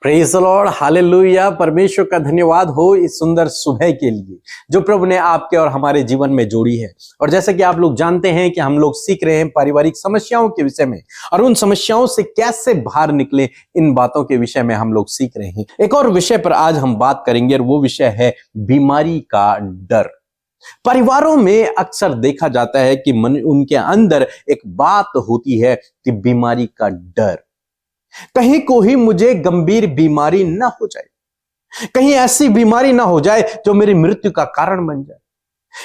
Praise the Lord, hallelujah. परमेश्वर का धन्यवाद हो इस सुंदर सुबह के लिए जो प्रभु ने आपके और हमारे जीवन में जोड़ी है। और जैसे कि आप लोग जानते हैं कि हम लोग सीख रहे हैं पारिवारिक समस्याओं के विषय में और उन समस्याओं से कैसे बाहर निकले, इन बातों के विषय में हम लोग सीख रहे हैं। एक और विषय पर आज हम बात करेंगे और वो विषय है बीमारी का डर। परिवारों में अक्सर देखा जाता है कि उनके अंदर एक बात होती है कि बीमारी का डर, कहीं कोई मुझे गंभीर बीमारी ना हो जाए, कहीं ऐसी बीमारी ना हो जाए जो मेरी मृत्यु का कारण बन जाए,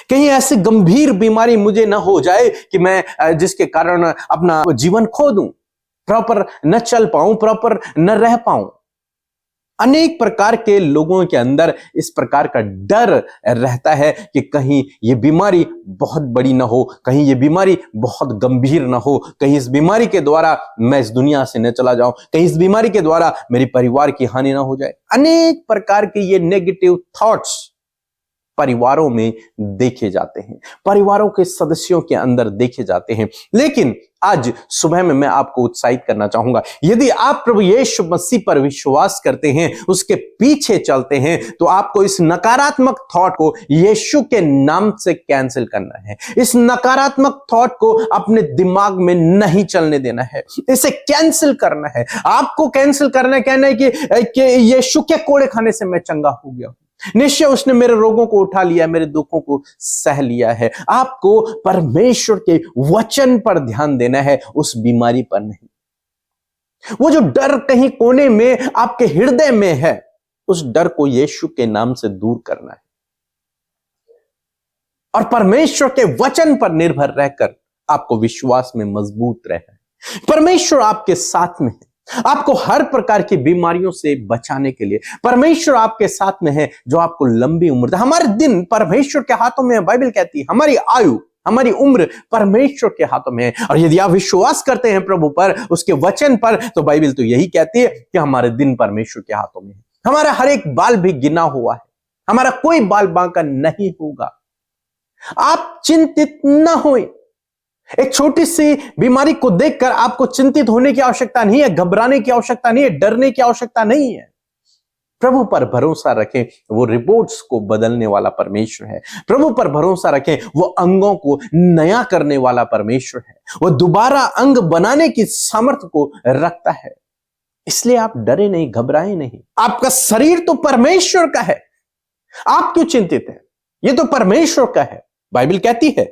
कहीं ऐसी गंभीर बीमारी मुझे ना हो जाए कि मैं जिसके कारण अपना जीवन खो दूं, प्रॉपर न चल पाऊं, प्रॉपर न रह पाऊं। अनेक प्रकार के लोगों के अंदर इस प्रकार का डर रहता है कि कहीं ये बीमारी बहुत बड़ी ना हो, कहीं ये बीमारी बहुत गंभीर ना हो, कहीं इस बीमारी के द्वारा मैं इस दुनिया से न चला जाऊं, कहीं इस बीमारी के द्वारा मेरे परिवार की हानि ना हो जाए। अनेक प्रकार के ये नेगेटिव थॉट्स परिवारों में देखे जाते हैं, परिवारों के सदस्यों के अंदर देखे जाते हैं। लेकिन आज सुबह में मैं आपको उत्साहित करना चाहूंगा, यदि आप प्रभु यीशु मसीह पर विश्वास करते हैं, उसके पीछे चलते हैं, तो आपको इस नकारात्मक थॉट को यीशु के नाम से कैंसिल करना है। इस नकारात्मक थॉट को अपने दिमाग में नहीं चलने देना है, इसे कैंसिल करना है। आपको कैंसिल करना है, कहना है कि यीशु के कोड़े खाने से मैं चंगा हो गया, निश्चय उसने मेरे रोगों को उठा लिया, मेरे दुखों को सह लिया है। आपको परमेश्वर के वचन पर ध्यान देना है, उस बीमारी पर नहीं। वो जो डर कहीं कोने में आपके हृदय में है, उस डर को यीशु के नाम से दूर करना है और परमेश्वर के वचन पर निर्भर रहकर आपको विश्वास में मजबूत रहना है। परमेश्वर आपके साथ में है, आपको हर प्रकार की बीमारियों से बचाने के लिए। परमेश्वर आपके साथ में है जो आपको लंबी उम्र दे। हमारे दिन परमेश्वर के हाथों में है। बाइबल कहती है हमारी आयु, हमारी उम्र परमेश्वर के हाथों में है। और यदि आप विश्वास करते हैं प्रभु पर, उसके वचन पर, तो बाइबल तो यही कहती है कि हमारे दिन परमेश्वर के हाथों में है। हमारा हर एक बाल भी गिना हुआ है, हमारा कोई बाल बांका नहीं होगा। आप चिंतित न होए। एक छोटी सी बीमारी को देखकर आपको चिंतित होने की आवश्यकता नहीं है, घबराने की आवश्यकता नहीं है, डरने की आवश्यकता नहीं है। प्रभु पर भरोसा रखें, वो रिपोर्ट्स को बदलने वाला परमेश्वर है। प्रभु पर भरोसा रखें, वो अंगों को नया करने वाला परमेश्वर है। वो दोबारा अंग बनाने की सामर्थ्य को रखता है। इसलिए आप डरे नहीं, घबराए नहीं। आपका शरीर तो परमेश्वर का है, आप क्यों चिंतित हैं? ये तो परमेश्वर का है। बाइबल कहती है,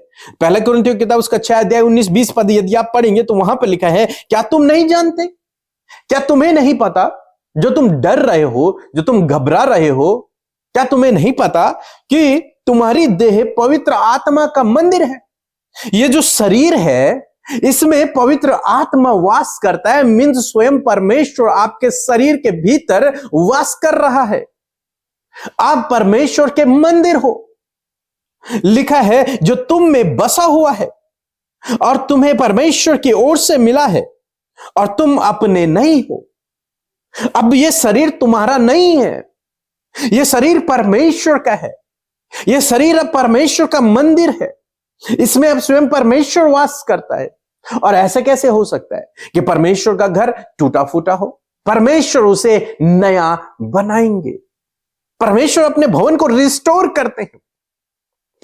पहला कुरिन्थियों की किताब उसका 6 अध्याय 19-20 पद यदि आप पढ़ेंगे तो वहां पर लिखा है, क्या तुम नहीं जानते, क्या तुम्हें नहीं पता, जो तुम डर रहे हो, जो तुम घबरा रहे हो, क्या तुम्हें नहीं पता कि तुम्हारी देह पवित्र आत्मा का मंदिर है? ये जो शरीर है, इसमें पवित्र आत्मा वास करता है। मीन्स स्वयं परमेश्वर आपके शरीर के भीतर वास कर रहा है। आप परमेश्वर के मंदिर हो। लिखा है जो तुम में बसा हुआ है और तुम्हें परमेश्वर की ओर से मिला है और तुम अपने नहीं हो। अब यह शरीर तुम्हारा नहीं है, यह शरीर परमेश्वर का है। यह शरीर अब परमेश्वर का मंदिर है, इसमें अब स्वयं परमेश्वर वास करता है। और ऐसा कैसे हो सकता है कि परमेश्वर का घर टूटा फूटा हो? परमेश्वर उसे नया बनाएंगे। परमेश्वर अपने भवन को रिस्टोर करते हैं।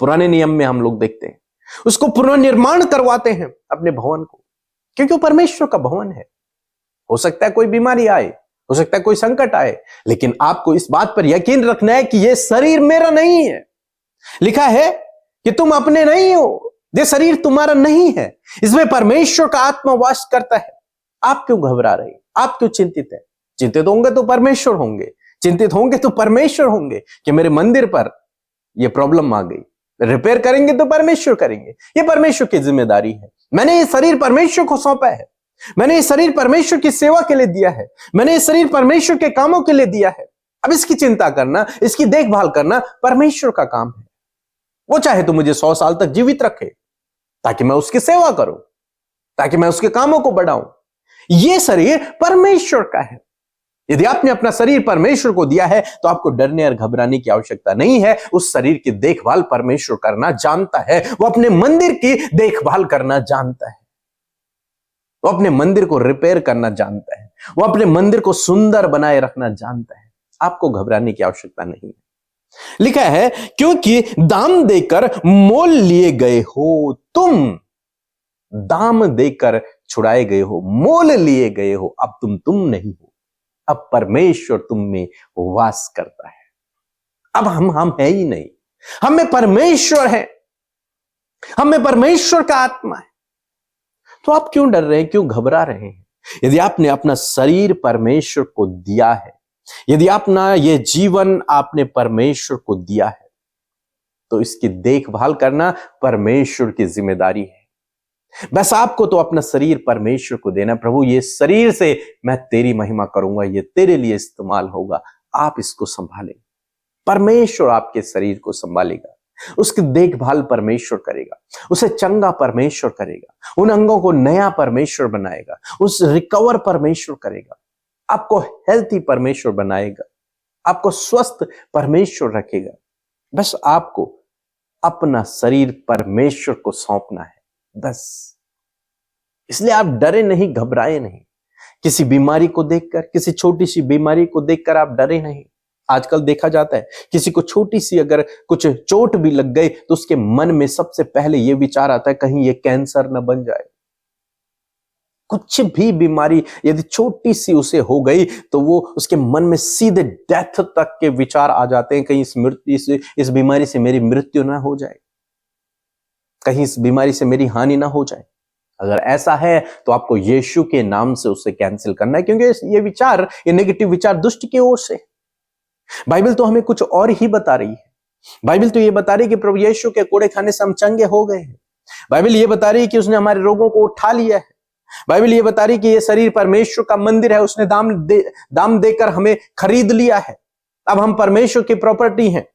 पुराने नियम में हम लोग देखते हैं उसको पुनर्निर्माण करवाते हैं अपने भवन को, क्योंकि वो परमेश्वर का भवन है। हो सकता है कोई बीमारी आए, हो सकता है कोई संकट आए, लेकिन आपको इस बात पर यकीन रखना है कि यह शरीर मेरा नहीं है। लिखा है कि तुम अपने नहीं हो, यह शरीर तुम्हारा नहीं है, इसमें परमेश्वर का आत्मा वास करता है। आप क्यों घबरा रहे, आप क्यों चिंतित है? चिंतित होंगे तो परमेश्वर होंगे, चिंतित होंगे तो परमेश्वर होंगे कि मेरे मंदिर पर यह प्रॉब्लम आ गई। रिपेयर करेंगे तो परमेश्वर करेंगे, ये परमेश्वर की जिम्मेदारी है। मैंने ये शरीर परमेश्वर को सौंपा है, मैंने ये शरीर परमेश्वर की सेवा के लिए दिया है, मैंने ये शरीर परमेश्वर के कामों के लिए दिया है। अब इसकी चिंता करना, इसकी देखभाल करना परमेश्वर का काम है। वो चाहे तो मुझे 100 साल तक जीवित रखे ताकि मैं उसकी सेवा करूं, ताकि मैं उसके कामों को बढ़ाऊं। ये शरीर परमेश्वर का है। यदि आपने अपना शरीर परमेश्वर को दिया है तो आपको डरने और घबराने की आवश्यकता नहीं है। उस शरीर की देखभाल परमेश्वर करना जानता है, वो अपने मंदिर की देखभाल करना जानता है, वो अपने मंदिर को रिपेयर करना जानता है। वो अपने मंदिर को सुंदर बनाए रखना जानता है। आपको घबराने की आवश्यकता नहीं है। लिखा है, क्योंकि दाम देकर मोल लिए गए हो तुम, दाम देकर छुड़ाए गए हो, मोल लिए गए हो। अब तुम नहीं हो, अब परमेश्वर तुम में वास करता है। अब हम है ही नहीं, हम में परमेश्वर है, हम में परमेश्वर का आत्मा है। तो आप क्यों डर रहे हैं, क्यों घबरा रहे हैं? यदि आपने अपना शरीर परमेश्वर को दिया है, यदि अपना ये जीवन आपने परमेश्वर को दिया है, तो इसकी देखभाल करना परमेश्वर की जिम्मेदारी है। बस आपको तो अपना शरीर परमेश्वर को देना। प्रभु, ये शरीर से मैं तेरी महिमा करूंगा, ये तेरे लिए इस्तेमाल होगा, आप इसको संभालें। परमेश्वर आपके शरीर को संभालेगा, उसकी देखभाल परमेश्वर करेगा, उसे चंगा परमेश्वर करेगा, उन अंगों को नया परमेश्वर बनाएगा, उस रिकवर परमेश्वर करेगा, आपको हेल्थी परमेश्वर बनाएगा, आपको स्वस्थ परमेश्वर रखेगा। बस आपको अपना शरीर परमेश्वर को सौंपना है, बस। इसलिए आप डरे नहीं, घबराए नहीं। किसी बीमारी को देखकर, किसी छोटी सी बीमारी को देखकर आप डरे नहीं। आजकल देखा जाता है, किसी को छोटी सी अगर कुछ चोट भी लग गई तो उसके मन में सबसे पहले यह विचार आता है, कहीं ये कैंसर न बन जाए। कुछ भी बीमारी यदि छोटी सी उसे हो गई तो वो उसके मन में सीधे डेथ तक के विचार आ जाते हैं, कहीं इस बीमारी से मेरी मृत्यु ना हो जाए, कहीं इस बीमारी से मेरी हानि ना हो जाए। अगर ऐसा है तो आपको यीशु के नाम से उसे कैंसिल करना है, क्योंकि ये विचार, ये नेगेटिव विचार दुष्ट की ओर से। बाइबल तो हमें कुछ और ही बता रही है। बाइबल तो ये बता रही है कि प्रभु यीशु के कोड़े खाने से हम चंगे हो गए हैं। बाइबल ये बता रही है कि उसने हमारे रोगों को उठा लिया है। बाइबल ये बता रही है कि ये शरीर परमेश्वर का मंदिर है, उसने दाम देकर हमें खरीद लिया है। अब हम परमेश्वर की प्रॉपर्टी हैं,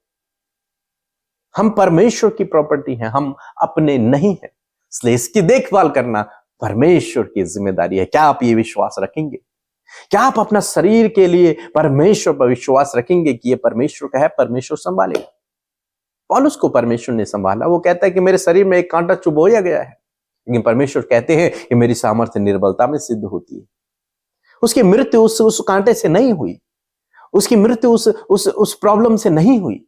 हम परमेश्वर की प्रॉपर्टी हैं, हम अपने नहीं हैं। इसलिए इसकी देखभाल करना परमेश्वर की जिम्मेदारी है। क्या आप ये विश्वास रखेंगे? क्या आप अपना शरीर के लिए परमेश्वर पर विश्वास रखेंगे कि ये परमेश्वर का है, परमेश्वर संभालेगा? पौलुस को परमेश्वर ने संभाला। वो कहता है कि मेरे शरीर में एक कांटा चुभोया गया है, लेकिन परमेश्वर कहते हैं कि मेरी सामर्थ्य निर्बलता में सिद्ध होती है। उसकी मृत्यु उस कांटे से नहीं हुई, उसकी मृत्यु उस प्रॉब्लम से नहीं हुई।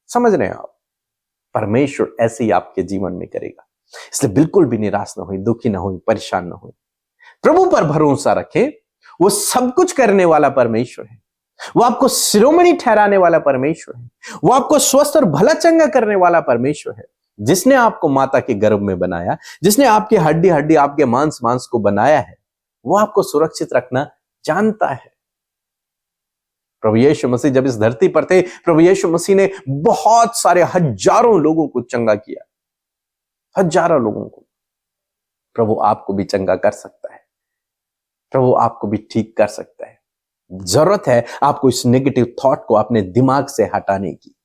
समझ रहे हैं आप? परमेश्वर ऐसे ही आपके जीवन में करेगा। इसलिए बिल्कुल भी निराश ना हुई, दुखी ना हुई, परेशान ना हुई। प्रभु पर भरोसा रखें, वो सब कुछ करने वाला परमेश्वर है। वो आपको शिरोमणि ठहराने वाला परमेश्वर है। वो आपको स्वस्थ और भला चंगा करने वाला परमेश्वर है। जिसने आपको माता के गर्भ में बनाया, जिसने आपकी हड्डी हड्डी, आपके मांस मांस को बनाया है, वो आपको सुरक्षित रखना जानता है। प्रभु यीशु मसीह जब इस धरती पर थे, प्रभु यीशु मसीह ने बहुत सारे हजारों लोगों को चंगा किया, हजारों लोगों को। प्रभु आपको भी चंगा कर सकता है, प्रभु आपको भी ठीक कर सकता है। जरूरत है आपको इस नेगेटिव थॉट को अपने दिमाग से हटाने की।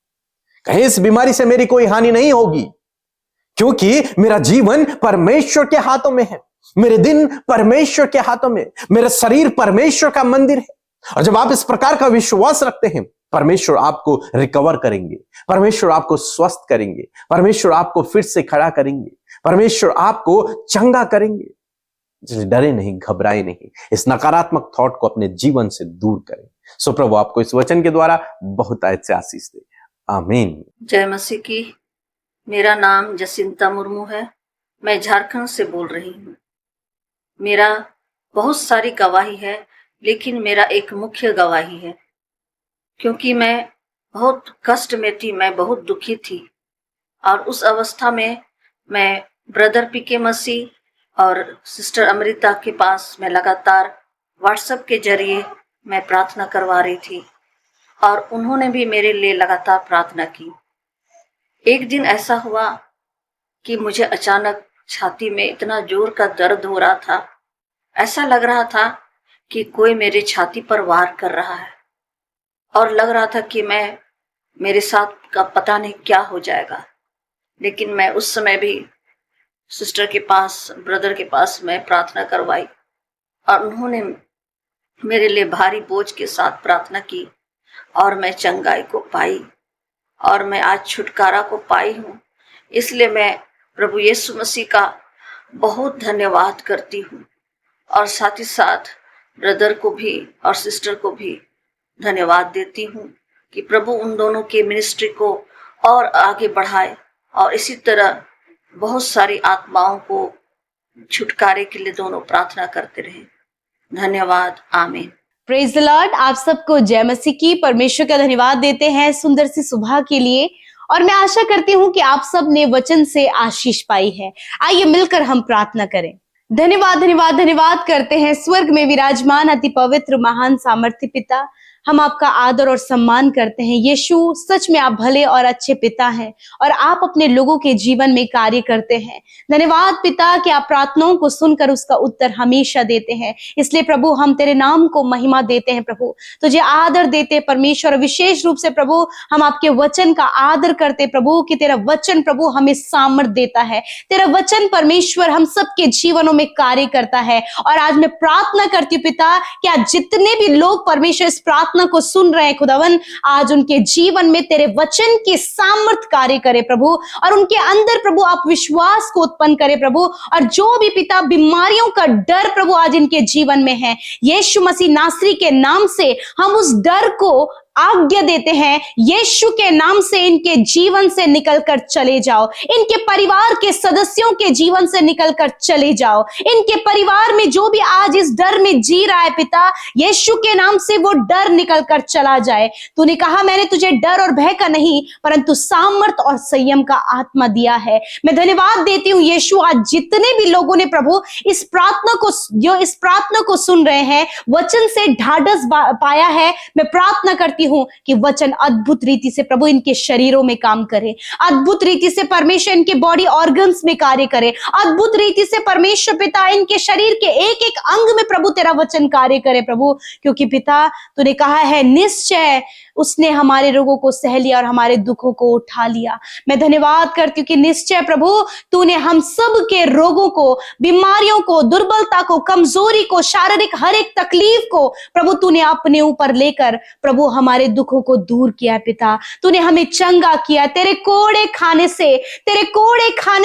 कहीं इस बीमारी से मेरी कोई हानि नहीं होगी, क्योंकि मेरा जीवन परमेश्वर के हाथों में है, मेरे दिन परमेश्वर के हाथों में, मेरा शरीर परमेश्वर का मंदिर है। और जब आप इस प्रकार का विश्वास रखते हैं, परमेश्वर आपको रिकवर करेंगे, परमेश्वर आपको स्वस्थ करेंगे, परमेश्वर आपको फिर से खड़ा करेंगे, परमेश्वर आपको चंगा करेंगे। डरे नहीं, घबराए नहीं, इस नकारात्मक थॉट को अपने जीवन से दूर करें। सो प्रभु आपको इस वचन के द्वारा बहुत अच्छे आशीष दे। आमीन। जय मसीह की। मेरा नाम जसिंता मुर्मू है, मैं झारखंड से बोल रही हूँ। मेरा बहुत सारी गवाही है, लेकिन मेरा एक मुख्य गवाही है, क्योंकि मैं बहुत कष्ट में थी, मैं बहुत दुखी थी। और उस अवस्था में मैं ब्रदर पीके मसीह और सिस्टर अमृता के पास मैं लगातार व्हाट्सएप के जरिए मैं प्रार्थना करवा रही थी, और उन्होंने भी मेरे लिए लगातार प्रार्थना की। एक दिन ऐसा हुआ कि मुझे अचानक छाती में इतना जोर का दर्द हो रहा था, ऐसा लग रहा था कि कोई मेरे छाती पर वार कर रहा है, और लग रहा था कि मेरे साथ का पता नहीं क्या हो जाएगा। लेकिन मैं उस समय भी सिस्टर के पास, ब्रदर के पास मैं प्रार्थना करवाई, और उन्होंने मेरे लिए भारी बोझ के साथ प्रार्थना की, और मैं चंगाई को पाई, और मैं आज छुटकारा को पाई हूँ। इसलिए मैं प्रभु यीशु मसीह का बहुत धन्यवाद करती हूँ, और साथ ही साथ ब्रदर को भी और सिस्टर को भी धन्यवाद देती हूँ कि प्रभु उन दोनों के मिनिस्ट्री को और आगे बढ़ाए और इसी तरह बहुत सारी आत्माओं को छुटकारे के लिए दोनों प्रार्थना करते रहे। धन्यवाद। आमीन। Praise the Lord. आप सबको जय मसीह की। परमेश्वर का धन्यवाद देते हैं सुंदर सी सुबह के लिए, और मैं आशा करती हूँ कि आप सब ने वचन से आशीष पाई है। आइए मिलकर हम प्रार्थना करें। धन्यवाद धन्यवाद धन्यवाद करते हैं स्वर्ग में विराजमान अति पवित्र महान सामर्थ्य पिता। हम आपका आदर और सम्मान करते हैं यीशु। सच में आप भले और अच्छे पिता हैं और आप अपने लोगों के जीवन में कार्य करते हैं। धन्यवाद पिता कि आप प्रार्थनाओं को सुनकर उसका उत्तर हमेशा देते हैं। इसलिए प्रभु हम तेरे नाम को महिमा देते हैं, प्रभु तुझे आदर देते हैं परमेश्वर। विशेष रूप से प्रभु हम आपके वचन का आदर करते प्रभु कि तेरा वचन प्रभु हमें सामर्थ देता है। तेरा वचन परमेश्वर हम सबके जीवनों में कार्य करता है। और आज मैं प्रार्थना करती हूँ पिता कि आज जितने भी लोग परमेश्वर इस प्रार्थना को सुन रहे हैं खुदावन, आज उनके जीवन में तेरे वचन की सामर्थ कार्य करे प्रभु, और उनके अंदर प्रभु आप विश्वास को उत्पन्न करे प्रभु। और जो भी पिता बीमारियों का डर प्रभु आज इनके जीवन में है, यीशु मसीह नासरी के नाम से हम उस डर को आज्ञा देते हैं। यीशु के नाम से इनके जीवन से निकलकर चले जाओ, इनके परिवार के सदस्यों के जीवन से निकलकर चले जाओ। इनके परिवार में जो भी आज इस डर में जी रहा है पिता, यीशु के नाम से वो डर निकलकर चला जाए। तूने कहा मैंने तुझे डर और भय का नहीं परंतु सामर्थ और संयम का आत्मा दिया है। मैं धन्यवाद देती हूँ यीशु, आज जितने भी लोगों ने प्रभु इस प्रार्थना को सुन रहे हैं, वचन से ढाढ़स पाया है, मैं प्रार्थना करती हूं कि वचन अद्भुत रीति से प्रभु इनके शरीरों में काम करे, अद्भुत रीति से परमेश्वर इनके बॉडी ऑर्गन्स में कार्य करे, अद्भुत रीति से परमेश्वर पिता इनके शरीर के एक एक अंग में प्रभु तेरा वचन कार्य करे प्रभु। क्योंकि पिता तूने कहा है निश्चय उसने हमारे रोगों को सह लिया और हमारे दुखों को उठा लिया। मैं धन्यवाद करती हूँ कि निश्चय प्रभु तूने हम सब के रोगों को, बीमारियों को, दुर्बलता को, कमजोरी को, शारीरिक हर एक तकलीफ को प्रभु तूने अपने ऊपर लेकर प्रभु हमारे दुखों को दूर किया पिता। तूने हमें चंगा किया तेरे कोड़े खाने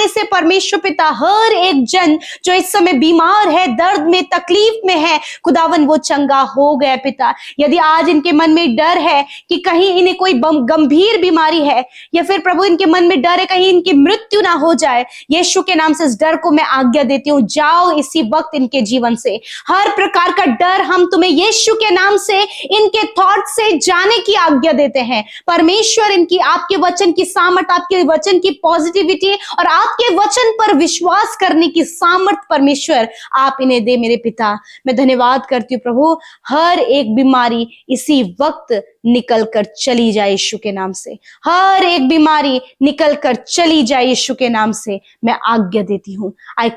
से परमेश्वर पिता। हर एक जन जो इस समय बीमार है, दर्द में, तकलीफ में है खुदावन, वो चंगा हो गया पिता। यदि आज इनके मन में डर है कि कहीं इन्हें कोई गंभीर बीमारी है, या फिर प्रभु इनके मन में डर है कहीं इनकी मृत्यु ना हो जाए, यीशु के नाम से इस डर को मैं आज्ञा देती हूँ, जाओ इसी वक्त इनके जीवन से। हर प्रकार का डर हम तुम्हें यीशु के नाम से इनके थॉट से जाने की आज्ञा देते हैं। परमेश्वर इनकी आपके वचन की सामर्थ, आपके वचन की पॉजिटिविटी और आपके वचन पर विश्वास करने की सामर्थ परमेश्वर आप इन्हें दे मेरे पिता। मैं धन्यवाद करती हूँ प्रभु, हर एक बीमारी इसी वक्त निकल कर चली जाए यीशु के नाम से। हर एक बीमारी निकल कर चली जाए यीशु के नाम से मैं आज्ञा देती हूँ। आई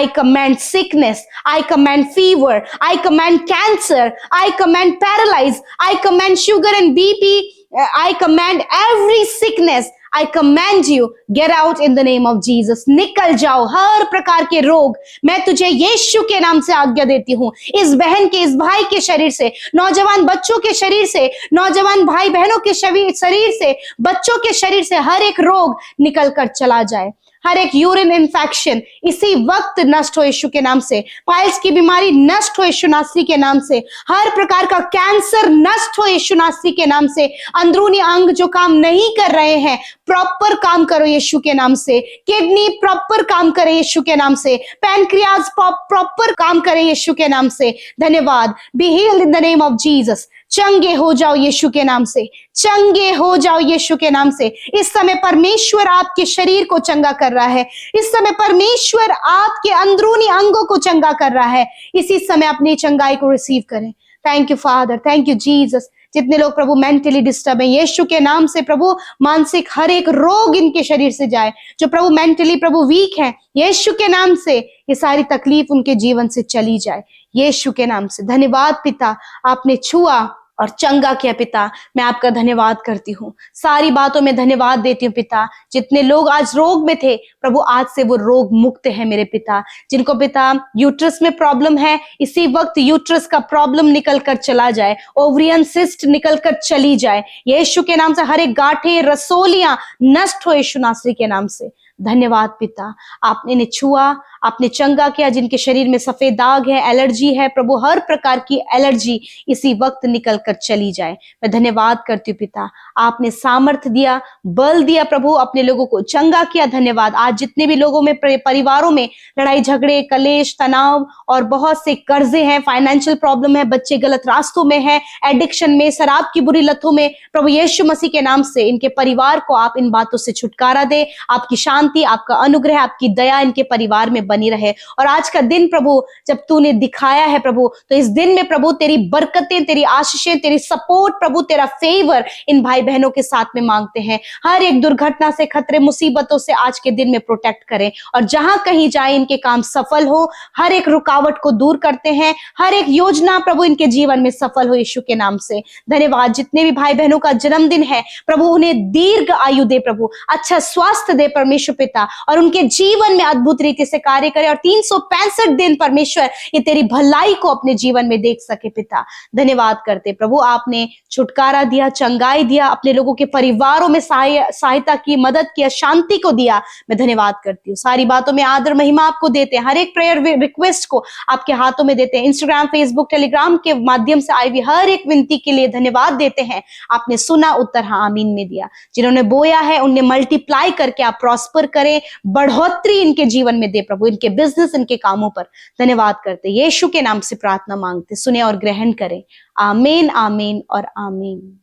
command sickness, I command fever, I command cancer, I command paralyse, I command sugar and BP, I command every sickness, I command you, get out in the name of Jesus. निकल जाओ हर प्रकार के रोग, मैं तुझे यीशु के नाम से आज्ञा देती हूँ। इस बहन के, इस भाई के शरीर से, नौजवान बच्चों के शरीर से, नौजवान भाई बहनों के शरीर से, बच्चों के शरीर से हर एक रोग निकल कर चला जाए। हर एक यूरिन इन्फेक्शन इसी वक्त नष्ट हो यीशु के नाम से। पाइल्स की बीमारी नष्ट हो यीशु नासरी के नाम से। हर प्रकार का कैंसर नष्ट हो यीशु नासरी के नाम से। अंदरूनी अंग जो काम नहीं कर रहे हैं प्रॉपर काम करो यीशु के नाम से। किडनी प्रॉपर काम करे यीशु के नाम से। पैनक्रियाज प्रॉपर काम करे यीशु के नाम से। धन्यवाद। Be healed in the name of Jesus. चंगे हो जाओ यीशु के नाम से, चंगे हो जाओ यीशु के नाम से। इस समय परमेश्वर आपके शरीर को चंगा कर रहा है। इस समय परमेश्वर आपके अंदरूनी अंगों को चंगा कर रहा है। इसी समय अपनी चंगाई को रिसीव करें। Thank you father, thank you Jesus. जितने लोग प्रभु मेंटली डिस्टर्ब है, यीशु के नाम से प्रभु मानसिक हर एक रोग इनके शरीर से जाए। जो प्रभु मेंटली प्रभु वीक है, यीशु के नाम से ये सारी तकलीफ उनके जीवन से चली जाए यीशु के नाम से। धन्यवाद पिता, आपने छुआ और चंगा किया पिता। मैं आपका धन्यवाद करती हूँ, सारी बातों में धन्यवाद देती हूँ पिता। जितने लोग आज रोग में थे प्रभु आज से वो रोग मुक्त है मेरे पिता। जिनको पिता यूट्रस में प्रॉब्लम है, इसी वक्त यूट्रस का प्रॉब्लम निकल कर चला जाए, ओवरियन सिस्ट निकल कर चली जाए यीशु के नाम से। हर एक गांठें, रसोलियां नष्ट हो यीशु नासरी के नाम से। धन्यवाद पिता, आपने इन्हें छुआ, आपने चंगा किया। जिनके शरीर में सफेद दाग है, एलर्जी है, प्रभु हर प्रकार की एलर्जी इसी वक्त निकल कर चली जाए। मैं धन्यवाद करती हूँ पिता, आपने सामर्थ्य दिया, बल दिया प्रभु, अपने लोगों को चंगा किया। धन्यवाद। आज जितने भी लोगों में, परिवारों में लड़ाई झगड़े, कलेश, तनाव और बहुत से कर्जे हैं, फाइनेंशियल प्रॉब्लम है, बच्चे गलत रास्तों में है, एडिक्शन में, शराब की बुरी लतों में, प्रभु यीशु मसीह के नाम से इनके परिवार को आप इन बातों से छुटकारा दे। आपकी शांति, आपका अनुग्रह, आपकी दया इनके परिवार में बनी रहे। और आज का दिन प्रभु जब तूने दिखाया है प्रभु, तो इस दिन में प्रभु तेरी बरकतें, तेरी आशीषें, तेरी सपोर्ट प्रभु, तेरा फेवर इन भाई बहनों के साथ में मांगते हैं। हर एक दुर्घटना से, खतरे, मुसीबतों से आज के दिन में प्रोटेक्ट करें, और जहां कहीं जाए इनके काम सफल हो। हर एक रुकावट को दूर करते हैं, हर एक योजना प्रभु इनके जीवन में सफल हो यीशु के नाम से। धन्यवाद। जितने भी भाई बहनों का जन्मदिन है प्रभु, उन्हें दीर्घ आयु दे प्रभु, अच्छा स्वास्थ्य दे परमेश्वर पिता, और उनके जीवन में अद्भुत रीति से कार्य करे, और 365 दिन परमेश्वर ये तेरी भलाई को अपने जीवन में देख सके पिता। धन्यवाद करते प्रभु, आपने छुटकारा दिया, चंगाई दिया, अपने लोगों के परिवारों में सहायता की, मदद की, शांति को दिया। मैं धन्यवाद करती हूँ। सारी बातों में आदर महिमा आपको देते हैं। हर एक प्रेयर रिक्वेस्ट को आपके हाथों में देते हैं। इंस्टाग्राम, फेसबुक, टेलीग्राम के माध्यम से आई हुई हर एक विनती के लिए धन्यवाद देते हैं। आपने सुना, उत्तर हाँ आमीन में दिया। जिन्होंने बोया है उन्हें मल्टीप्लाई करके आप प्रॉस्पर करें, बढ़ोतरी इनके जीवन में दे प्रभु, इनके बिजनेस, इनके कामों पर। धन्यवाद करते यीशु के नाम से प्रार्थना मांगते, सुने और ग्रहण करें। आमीन, आमीन और आमीन।